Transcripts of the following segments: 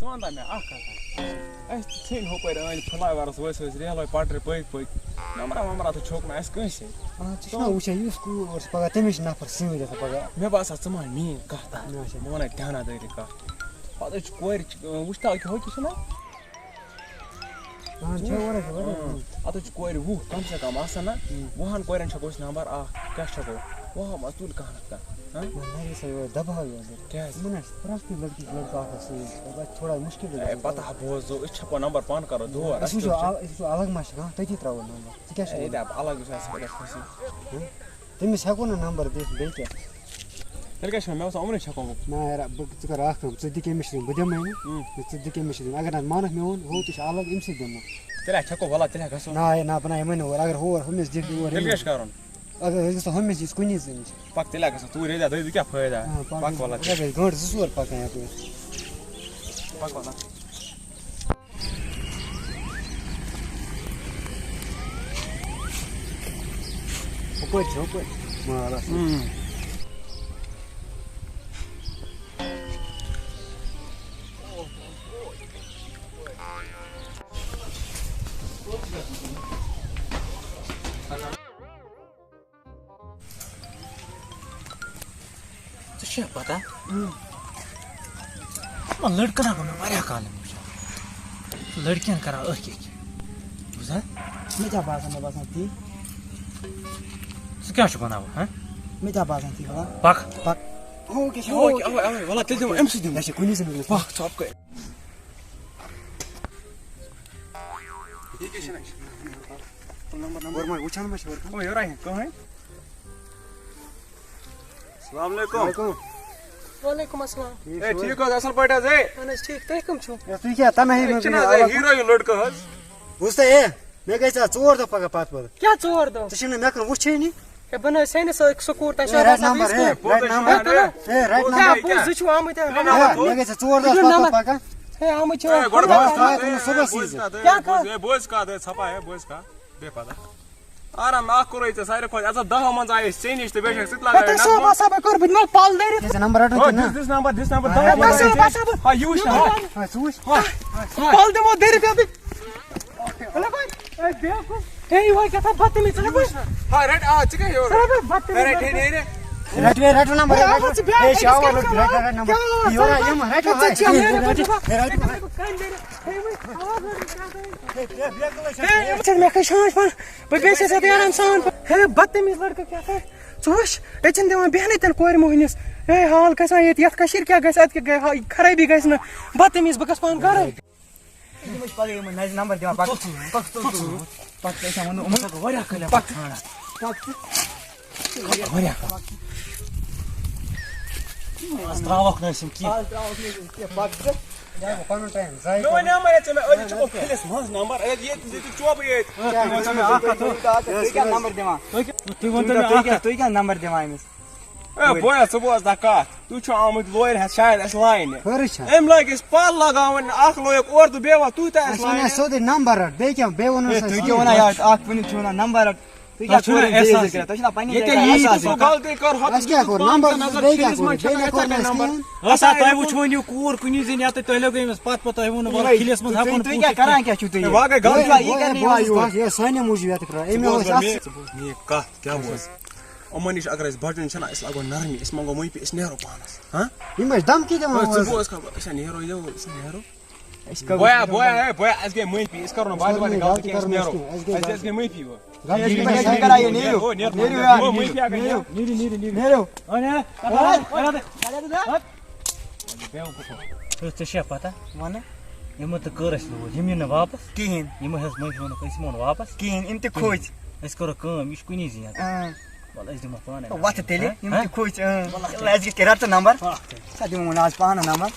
ژٕ مےٚ اکھ کتھ اَسہِ تہِ ژھٕنۍ ہُپٲرۍ أنۍ فٕلاے وَرَس ؤسۍ ریلوے پٹرِ پٔکۍ پٔکۍ نمبرا ومبرا تہِ چھوٚک نہٕ اَسہِ کٲنٛسے ژٕ چھُکھ نا وٕچھان یُس کوٗر اوس پگاہ تٔمِس چھِ نفر سۭتۍ آسان پگاہ مےٚ باسان ژٕ مان میٛٲنۍ کتھ بہٕ وَنَے دیانہ دٲری کتھ پتہٕ حظ چھِ کورِ وٕچھتا کہِ ہوٚکہِ چھُنا اتھ حظ چھِ کورِ 20 کم سے کم آسان نا 20 کورٮ۪ن چھکو أسۍ نمبر اکھ کیٛاہ چھکو 20 منٛز تُل کانٛہہ نتہٕ کانٛہہ دباو یہِ کیٛازِ پرٛٮ۪تھ کُنہِ لڑکی لڑکہٕ اکھ سۭتۍ تھوڑا مُشکِل پتہ بوزو أسۍ چھکو نمبر پانہٕ کرو دور أسۍ وٕچھو الگ ما چھِ کانٛہہ تٔتی ترٛاوو نمبر ژٕ کیٛاہ چھُکھ ییٚتہِ الگ یُس آسہِ سُہ گژھِ کھٔسی تٔمِس ہٮ۪کو نہٕ نمبر دِتھ بیٚیہِ کیٛاہ تیٚلہِ کیٛاہ چھُ مےٚ باسان یِمنٕے چھکو بہٕ نہ یارا ژٕ کر اکھ کٲم ژٕ دِ کٔمِس چھِ دِنۍ بہٕ دِمے نہٕ ژٕ دِ کٔمِس چھِ دِنۍ اگر نہٕ مانکھ میون ہُہ تہِ چھُ الگ أمۍ سٕے دِمو تیٚلہِ چھکو وَلہ تیٚلہِ گژھو نہ نہ بہٕ یِمے اور اگر ہور ہُمِس دِکھ اور تیٚلہِ کیٛاہ چھُ کرُن اگر أسۍ گژھو ہُمِس یِژھ کُنی زٔنۍ چھِ پَک تیٚلہِ گژھو توٗرۍ ییٚتہِ دٔیِو کیٛاہ فٲیدٕ پَک وَلہ گٲنٛٹہٕ 2-4 پَکان یَپٲرۍ پَک وَلہ ہُپٲرۍ چھِ ہُپٲرۍ مال آسان ژےٚ چھےٚ پتہ لڑکن ہا گوٚو مےٚ واریاہ کالہٕ وٕچھان لڑکین کران أکۍ بوٗزتھا مےٚ کیٛاہ باسان مےٚ باسان تی ژٕ کیٛاہ چھُکھ وَنان وۄنۍ مےٚ کیٛاہ باسان تی بلا پک پک ہو کیٛاہ چھِ اَوے وَلہ تیٚلہِ دِمو أمۍ سٕے دِمو مےٚ چھِ کُنی زٔنۍ پَک ژھۄپ کٔرۍ وٕچھان ما چھِ یورا کٕہٕنۍ السلام علیکُم وعلیکم السلام ہے ٹھیٖک حظ اَصٕل پٲٹھۍ حظ ہے اہن حظ ٹھیٖک تُہۍ کٕم چھِو تُہۍ کیٛاہ تَمے چھِنہٕ حظ ہیٖرو یہِ لٔڑکہٕ حظ بوٗزتھا ہے مےٚ گٔے ژےٚ 4 دۄہ پگاہ پتہٕ پتہٕ کیٛاہ 4 دۄہ ژٕ چھُکھ نہٕ مےٚ کُن وٕچھٲنی ہے بہٕ نہٕ حظ سٲنِس سکوٗر تۄہہِ چھو رایٹ نمبر ہے رایٹ نمبر ہے رایٹ نمبر زٕ چھِو آمٕتۍ مےٚ گٔے ژےٚ 4 دۄہ پتہٕ پگاہ ہے آمٕتۍ چھِو صُبحس یی بوز کَتھ ژھپا ہے بوز کَتھ بیٚیہِ پتہ آرام اکھ کوٚرُے ژےٚ ساروی کھۄتہٕ اَژا 10 منٛز آیہِ أسۍ ژےٚ نِش تہٕ بیٚیہِ چھکھ ژٕ تہِ لگاوٕنۍ صٲب آسا بہٕ کٔر بہٕ دِمو پل دٲرِتھ ژےٚ نمبر رٹُن کِنہٕ نہ دِس نمبر 10 منٛز ہا یہِ وٕچھ ژٕ وٕچھ پل دِمو دٲرِتھ ہے یہِ وای کیٛاہ بدتمیٖز ژٕ لگوٚو ہا رٹ آ ژٕ کیٛاہ یورٕ رٹ ہے رٹو نمبر ہے شاور رٹ نمبر یورا یِم رٹو مےٚ کھٔج شانٛش پانہٕ بہٕ بیٚیہِ ژےٚ آرام سان ہے بدتمیٖز لڑکہٕ کیٛاہ تھاے ژٕ وٕچھ ییٚتہِ چھِنہٕ دِوان بیٚہنٕے تہِ نہٕ کورِ موہنِس ہے حال گژھان ییٚتہِ یَتھ کٔشیٖرِ کیٛاہ گژھِ اَتہِ کیٛاہ گٔے خرٲبی گژھِ نہٕ بدتمیٖز بہٕ گژھٕ پانہٕ گرے نمبر دِوان واریاہ کٲلۍ تراوکھ نہٕ أسۍ یِم کینٛہہ پنُن ٹایم مےٚ وَنیٛاو مےٚ ژےٚ مےٚ أزۍ چھُکو کھِلِس منٛز نمبر ییٚتہِ چوبہٕ ییٚتہِ تُہۍ کیٛاہ نمبر دِوان أمِس ہے بویا ژٕ بوز نہ کَتھ تُہۍ چھِو آمٕتۍ لورِ ہٮ۪تھ شاید اَسہِ لاینہِ خٲرٕے چھا أمۍ لٲگۍ أسۍ پل لگاوٕنۍ اکھ لویُک اورٕ تہٕ بیٚیہِ وَ تُہۍ تہِ اَسہِ اَسہِ ووٚن لاینہِ سیوٚدُے نمبر رٹ بیٚیہِ کیٛاہ بیٚیہِ ووٚنُن غلطی کٔر اَسہِ کیٛاہ کوٚر نمبر بیٚیہِ کیٛاہ کوٚر بیٚیہِ نہ کوٚر نہٕ اَسہِ کِہیٖنۍ تۄہہِ وٕچھوُن یہِ کوٗر کُنی زٔنۍ یَتھ تۄہہِ لوٚگوٕ أمِس پتہٕ تۄہہِ ووٚنوُ کھِلِس منٛز ہٮ۪کو نہٕ واقعی غلطی یہِ سانہِ موٗجوٗب یَتھ پٮ۪ٹھ أمۍ اوس میٛٲنۍ کَتھ کیٛاہ بوز یِمن نِش اگر أسۍ بَچُن چھِنہ أسۍ لاگو نرمی أسۍ منٛگو معٲفی أسۍ نیرو پانس یِم ٲسۍ دمکی دِوان ژٕ بوز خبر أسۍ نیرو یور أسۍ نیرو بویا اَسہِ گٔے معٲفی أسۍ کرو نہٕ بعد غلطی کینٛہہ أسۍ نیرو اَسہِ گٔے معٲفی ژےٚ چھےٚ پتہ وَنہٕ یِمو تہِ کٔر اَسہِ لوٗر یِم یِن نہٕ واپس کِہیٖنۍ یِمو حظ معٲفی ووٚنُکھ أسۍ یِمو نہٕ واپس کِہیٖنۍ یِم تہِ کھوٗژ أسۍ کرو کٲم یہِ چھُ کُنی زٔنۍ وَلہٕ أسۍ دِمو پانے وَتھٕ تیٚلہِ یِم تہِ کھوٗژ اَسہِ گٔے رَٹہٕ نمبر سۄ دِمو آز پانہٕ نمبر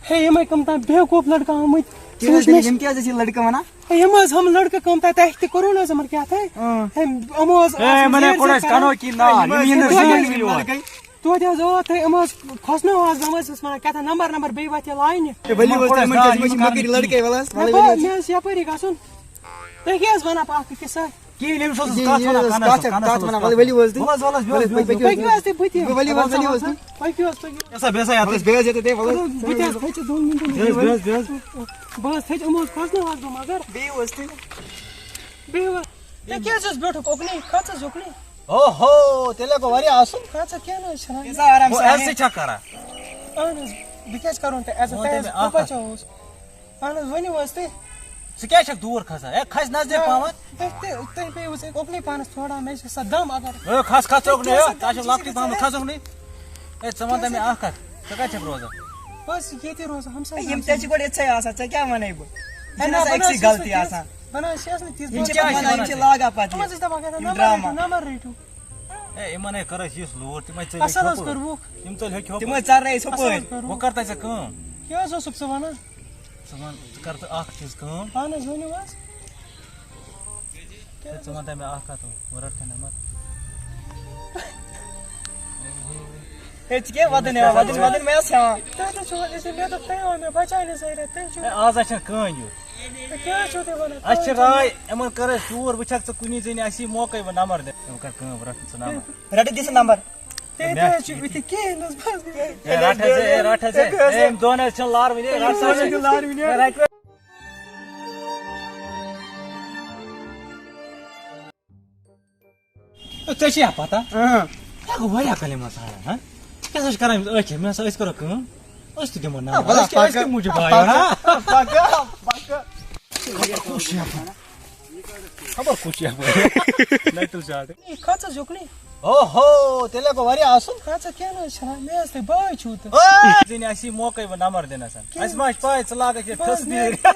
ہے یِمے کٕم تام بیوقوٗف لڑکہٕ آمٕتۍ یِم کیٛازِ ٲسۍ یہِ لڑکہٕ وَنان یِم حظ ہم لڑکہٕ کٕم تام تۄہہِ تہِ کوٚروٕ نہٕ حظ یِمن کیٛاہ تھاے یِمو حظ توتہِ حظ تُہۍ یِم حظ کھوژنو حظ یِم حظ ٲسۍ وَنان کیٛاہ تھام نمبر بیٚیہِ وَتھِ لاینہِ مےٚ حظ چھِ یَپٲری گژھُن تُہۍ کیٛاہ حظ وَنان اکھ أکِس سۭتۍ کِہیٖنۍ أمِس اوس یہِ- کَتھ یہِ وَنان ٲس کَنَس کَتھ وَنان وَلہٕ ؤلِو حظ تُہۍ وَلہٕ حظ پٔکِو پٔکِو حظ تُہۍ بٕتھِ ؤلِو حظ ؤلِو حظ تُہۍ پٔکِو حظ پٔکِو بیٚسا یَتھ وَلہٕ حظ بیٚیہِ حظ ییٚتہِ تُہۍ وَلہٕ حظ بہٕ تہِ حظ تھٔچہِ 2 مِنٹَن بیٚیہِ حظ بہٕ حظ تھٔچ یِمو حظ کھوژنٲوہَکھ بہٕ مگر بیٚیہِ حظ تُہۍ بیٚیہِ وۄنۍ تُہۍ کیٛازِ حظ بیوٗٹھُکھ اُکنٕے کھژ حظ اُکنٕے اوہو تیٚلہِ گوٚو واریاہ اَصٕل کھژ کیٛاہ نہٕ حظ چھِنہٕ گوٚو عزتٕے چھا کران اہن حظ بہٕ کیٛازِ کَرون تۄہہِ عزت تۄہہِ حظ مٲنۍ تَمہِ اکھ بچاوہوس اہن حظ ؤنِو حظ تُہۍ ژٕ کیٛازِ چھَکھ دوٗر کھسان ہے کھسہِ نزدیٖک پہمتھ تُہۍ پیٚیِو حظ اُکنٕے پانَس تھوڑا مےٚ چھِ گژھان دم اگر کھس کھس ژوٚکنٕے تۄہہِ چھُو لۄکٹٕے پہمتھ کھسوکنٕے ہے ژٕ وَن تہٕ مےٚ اکھ کَتھ ژٕ کَتہِ چھَکھ روزان بس ییٚتی روزان ہمساے یِم ژےٚ چھِ گۄڈٕ یِژھے آسان ژےٚ کیٛاہ وَنَے بہٕ ہے یہِ نہ چھِ أکسٕے غلطی آسان بَنان چھِ ٲس نہٕ تِژھ یِم چھِ کیٛاہ چھِ وَنان یِم چھِ وَنان لاگان پَتہٕ تِم حظ ٲسۍ دَپان کیٛاہ یِم ڈرٛاما نمبر رٔٹِو ہے یِمن ہے کٔر اَسہِ یُس لوٗر تِم ہے اَصٕل حظ ژٔلۍ کوٚروُکھ یِم ژٔلۍ ہیٚکہِ تِم ٲسۍ ژَرنٲیِس اَصٕل ہُپٲرۍ حظ کوٚروُکھ وۄنۍ کر تَتہِ ژےٚ کٲم کیٛاہ حظ اوسُکھ ژٕ وَنان ژٕ وَن ژٕ کر ژٕ اکھ چیٖز کٲم اہن حظ ؤنِو حظ ژٕ وَن تہٕ مےٚ اکھ کَتھ بہٕ رَٹہٕ نمبر ہے ژٕ کیٛاہ وَدُن ہٮ۪وان وَدُن مےٚ ٲس ہٮ۪وان تُہۍ تہِ چھِو وَنان مےٚ دوٚپ تۄہہِ آو مےٚ بچاونہِ ظٲہرا تُہۍ چھِو ہے آز ہا چھَنہٕ کٕہۭنۍ یُتھ کیٛاہ حظ چھِو تُہۍ وَنان اَسہِ چھِ راے یِمن کٔر اَسہِ ژوٗر وٕچھکھ ژٕ کُنی زٔنۍ اَسی موقعے وۄنۍ نمبر دِ وۄنۍ کر کٲم رَٹھ ژٕ نمبر رَٹہِ دِ سا نمبر تُہۍ تہِ حظ چھِو یِتھِ کِہیٖنۍ حظ بس ہے رَٹھ حظ ہے رَٹھ حظ ہے أمۍ دۄن حظ چھِنہٕ لارٕ وٕنہِ رَٹھ سا ہے رَٹہِ ژےٚ چھِ یا پتہ یہِ گوٚو واریاہ کال یِمن ژھانٛڈان ہا کیٛاہ سا چھِ کران أمِس أکۍ مےٚ ہسا أسۍ کرو کٲم أسۍ تہِ دِمو نمبر أسۍ کَمہِ موٗجوٗب آیو ہا خبر کُس چھُ یپٲرۍ نَتہٕ تُل زیادٕ کھژ حظ اُکنٕے اوہو تیٚلہِ ہے گوٚو واریاہ اَصٕل کھژ کیٛاہ نہٕ حظ چھِنہٕ مےٚ حظ تۄہہِ باے چھُو تہٕ زٔنۍ اَسی موقعے وۄنۍ نمبر دِنَس اَسہِ ما چھِ پاے ژٕ لاگَکھ یہِ ٹھٔس نیٖرِتھ